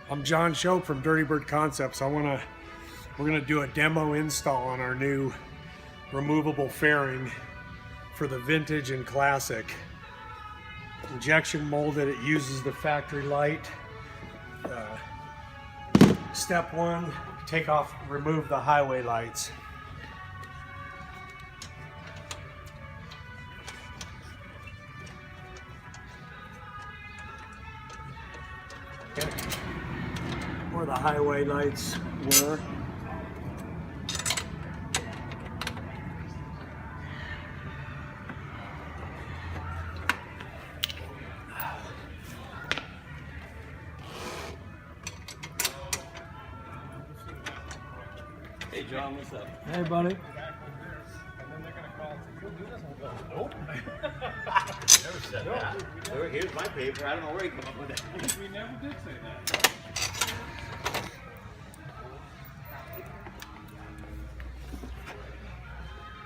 I'm John Shope from Dirty Bird Concepts. We're gonna do a demo install on our new removable fairing for the vintage and classic. Injection molded, it uses the factory light. Step one, remove the highway lights. Where the highway lights were. Hey John, what's up? Hey buddy. And then they're gonna call and say, "You'll do this," and we'll go, "Nope." Never said that. Here's my paper. I don't know where you come up with that. We never did say that.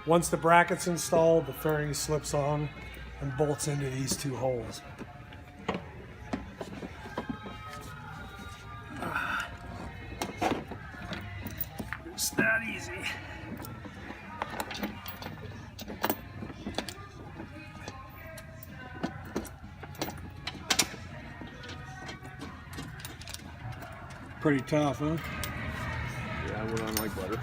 Once the bracket's installed, the fairing slips on and bolts into these two holes. It's that easy. Pretty tough, huh? Yeah, I went on like butter.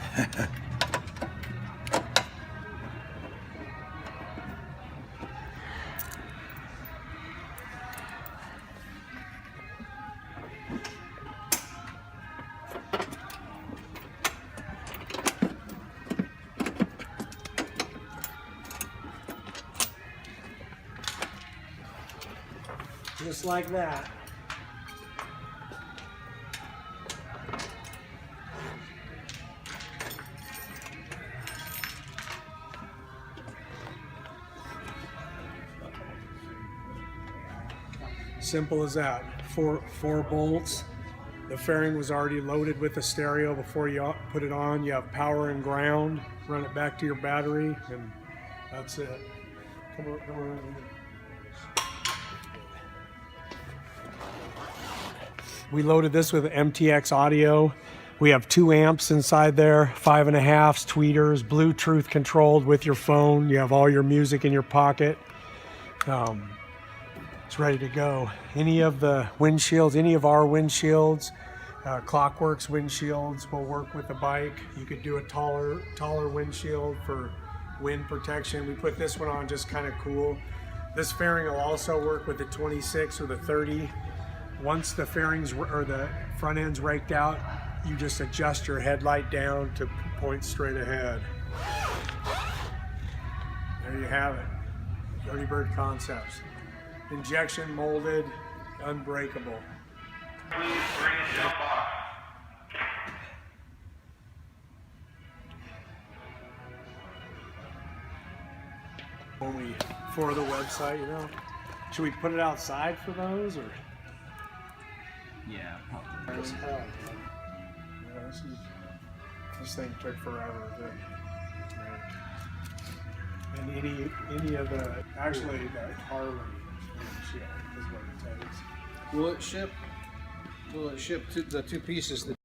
Just like that. Simple as that. Four bolts. The fairing was already loaded with the stereo before you put it on. You have power and ground. Run it back to your battery, and that's it. Come on. We loaded this with MTX audio. We have 2 amps inside there, 5.5s, tweeters, Bluetooth controlled with your phone. You have all your music in your pocket. It's ready to go. Any of the windshields, any of our windshields, Clockworks windshields will work with the bike. You could do a taller windshield for wind protection. We put this one on just kind of cool. This fairing will also work with the 26 or the 30. Once the fairings or the front end's raked out, you just adjust your headlight down to point straight ahead. There you have it. Dirty Bird Concepts. Injection molded, unbreakable. For the website, you know. Should we put it outside for those, or? Yeah, probably. As hell. Yeah, this thing took forever. And any of the, actually the Harley shit is what it takes. Will it ship the two pieces, the